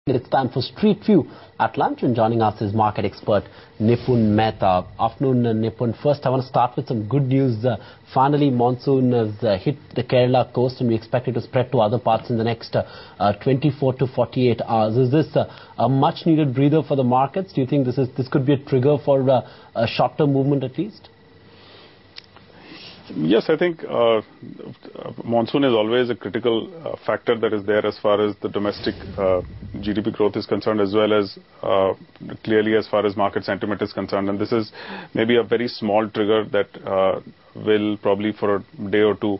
It's time for Street View at lunch, and joining us is market expert Nipun Mehta. Afternoon, Nipun. First, I want to start with some good news. Finally, monsoon has hit the Kerala coast, and we expect it to spread to other parts in the next 24 to 48 hours. Is this a much-needed breather for the markets? Do you think this could be a trigger for a short-term movement at least? Yes, I think monsoon is always a critical factor that is there as far as the domestic GDP growth is concerned, as well as clearly as far as market sentiment is concerned. And this is maybe a very small trigger that will probably for a day or two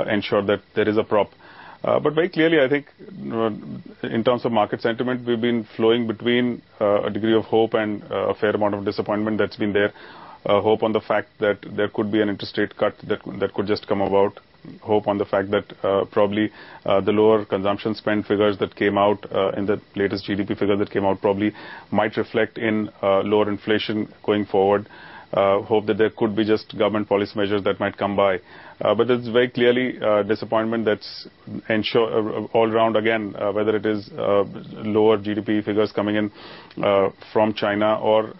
ensure that there is a prop. But very clearly, I think in terms of market sentiment, we've been flowing between a degree of hope and a fair amount of disappointment that's been there. Hope on the fact that there could be an interest rate cut that could just come about. Hope on the fact that probably the lower consumption spend figures that came out in the latest GDP figures that came out probably might reflect in lower inflation going forward. Hope that there could be just government policy measures that might come by. But there's very clearly disappointment that's all around again, whether it is lower GDP figures coming in from China or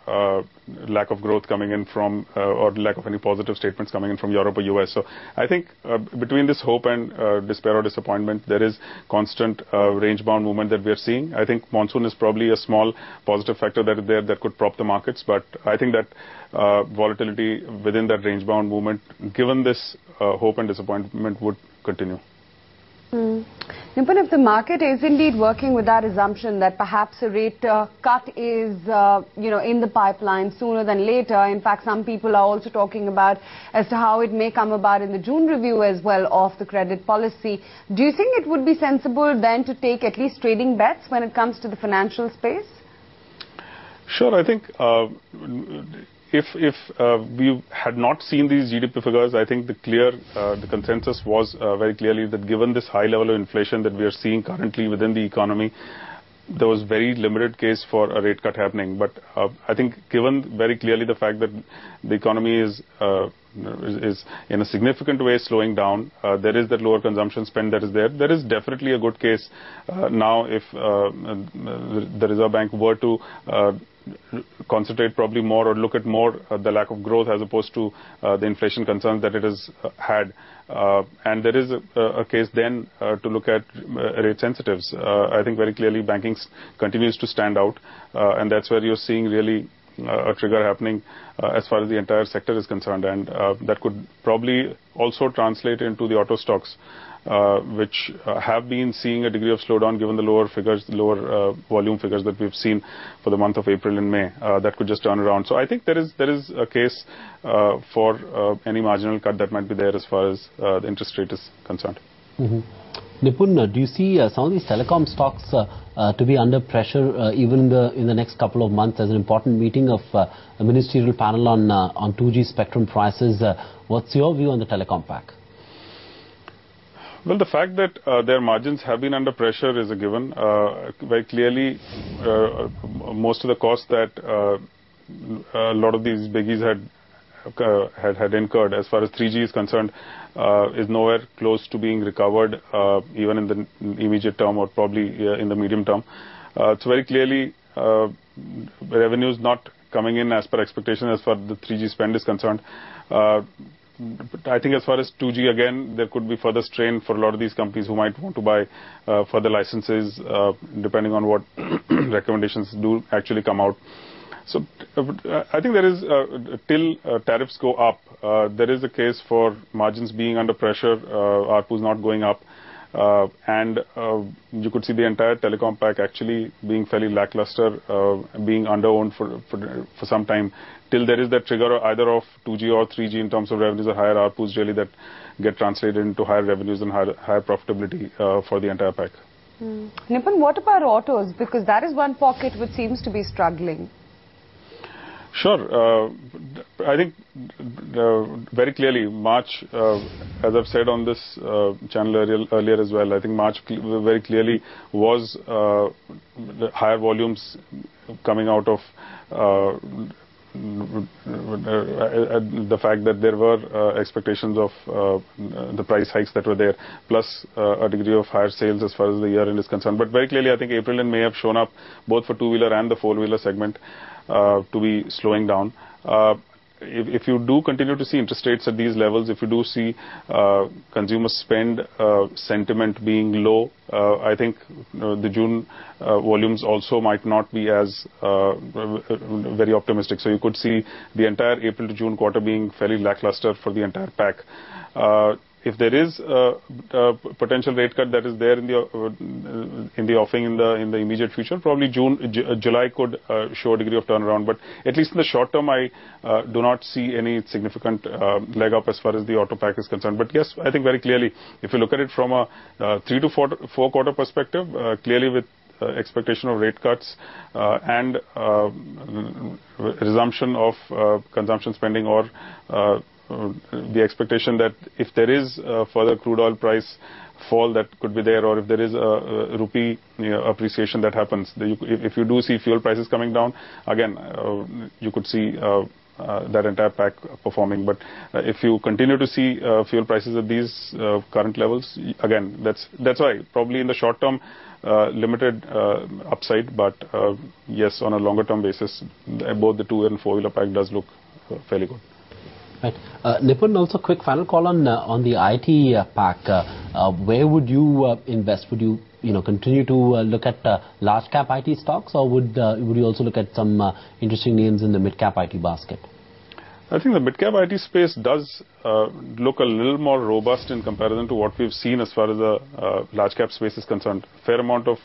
lack of growth coming in from or lack of any positive statements coming in from Europe or US. So I think between this hope and despair or disappointment, there is constant range-bound movement that we are seeing. I think monsoon is probably a small positive factor that is there that could prop the markets, but I think that volatility within that range-bound movement, given this hope and disappointment, would continue. Nipun, if the market is indeed working with that assumption that perhaps a rate cut is, in the pipeline sooner than later, in fact, some people are also talking about as to how it may come about in the June review as well of the credit policy. Do you think it would be sensible then to take at least trading bets when it comes to the financial space? Sure, I think if we had not seen these GDP figures, I think the consensus was very clearly that given this high level of inflation that we are seeing currently within the economy, there was very limited case for a rate cut happening. But I think given very clearly the fact that the economy is in a significant way slowing down, there is that lower consumption spend that is there. There is definitely a good case now if the Reserve Bank were to concentrate probably more or look at more the lack of growth as opposed to the inflation concerns that it has had. And there is a case then to look at rate sensitives. I think very clearly banking continues to stand out, and that's where you're seeing really a trigger happening as far as the entire sector is concerned, and that could probably also translate into the auto stocks, which have been seeing a degree of slowdown given the lower figures, lower volume figures that we've seen for the month of April and May. That could just turn around. So I think there is a case for any marginal cut that might be there as far as the interest rate is concerned. Nipun, do you see some of these telecom stocks to be under pressure even in the next couple of months? There's an important meeting of a ministerial panel on 2G spectrum prices. What's your view on the telecom pack? Well, the fact that their margins have been under pressure is a given. Very clearly, most of the costs that a lot of these biggies had incurred as far as 3G is concerned is nowhere close to being recovered, even in the immediate term or probably in the medium term. So very clearly, revenues not coming in as per expectation as far as the 3G spend is concerned. But I think as far as 2G, again, there could be further strain for a lot of these companies who might want to buy further licenses, depending on what recommendations do actually come out. So I think there is, till tariffs go up, there is a case for margins being under pressure, ARPUs not going up, and you could see the entire telecom pack actually being fairly lackluster, being under-owned for some time, till there is that trigger either of 2G or 3G in terms of revenues or higher ARPUs really that get translated into higher revenues and higher profitability for the entire pack. Nipun, what about autos? Because that is one pocket which seems to be struggling. Sure. I think very clearly March, as I've said on this channel earlier as well, I think March very clearly was higher volumes coming out of the fact that there were expectations of the price hikes that were there, plus a degree of higher sales as far as the year end is concerned. But very clearly, I think April and May have shown up, both for two-wheeler and the four-wheeler segment, to be slowing down. If you do continue to see interest rates at these levels, if you do see consumer spend sentiment being low, I think the June volumes also might not be as very optimistic. So you could see the entire April to June quarter being fairly lackluster for the entire pack. If there is a potential rate cut that is there in the offing in the immediate future, probably July could show a degree of turnaround. But at least in the short term, I do not see any significant leg up as far as the auto pack is concerned. But yes, I think very clearly, if you look at it from a 3 to 4 quarter perspective, clearly with expectation of rate cuts and resumption of consumption spending, or the expectation that if there is further crude oil price fall that could be there, or if there is a rupee appreciation that happens, if you do see fuel prices coming down, again, you could see that entire pack performing. But if you continue to see fuel prices at these current levels, again, that's why probably in the short term, limited upside, but yes, on a longer term basis, both the two and four-wheeler pack does look fairly good. Right. Nipun, also quick final call on the IT pack. Where would you invest? Would you continue to look at large cap IT stocks, or would you also look at some interesting names in the mid cap IT basket? I think the mid cap IT space does look a little more robust in comparison to what we've seen as far as the large cap space is concerned. Fair amount of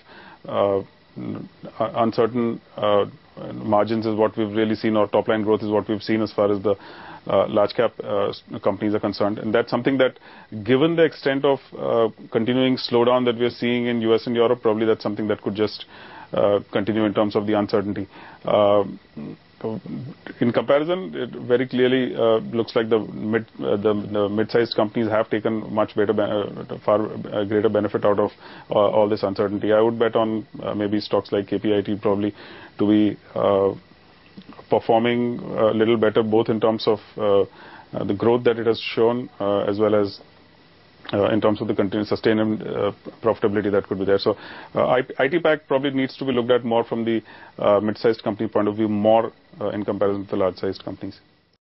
uncertain margins is what we've really seen, or top line growth is what we've seen as far as the large cap companies are concerned. And that's something that, given the extent of continuing slowdown that we're seeing in US and Europe, probably that's something that could just continue in terms of the uncertainty. In comparison, it very clearly looks like the mid-sized companies have taken much better, far greater benefit out of all this uncertainty. I would bet on maybe stocks like KPIT probably to be performing a little better, both in terms of the growth that it has shown, as well as in terms of the continued sustained profitability that could be there. So IT pack probably needs to be looked at more from the mid-sized company point of view, more in comparison to the large-sized companies.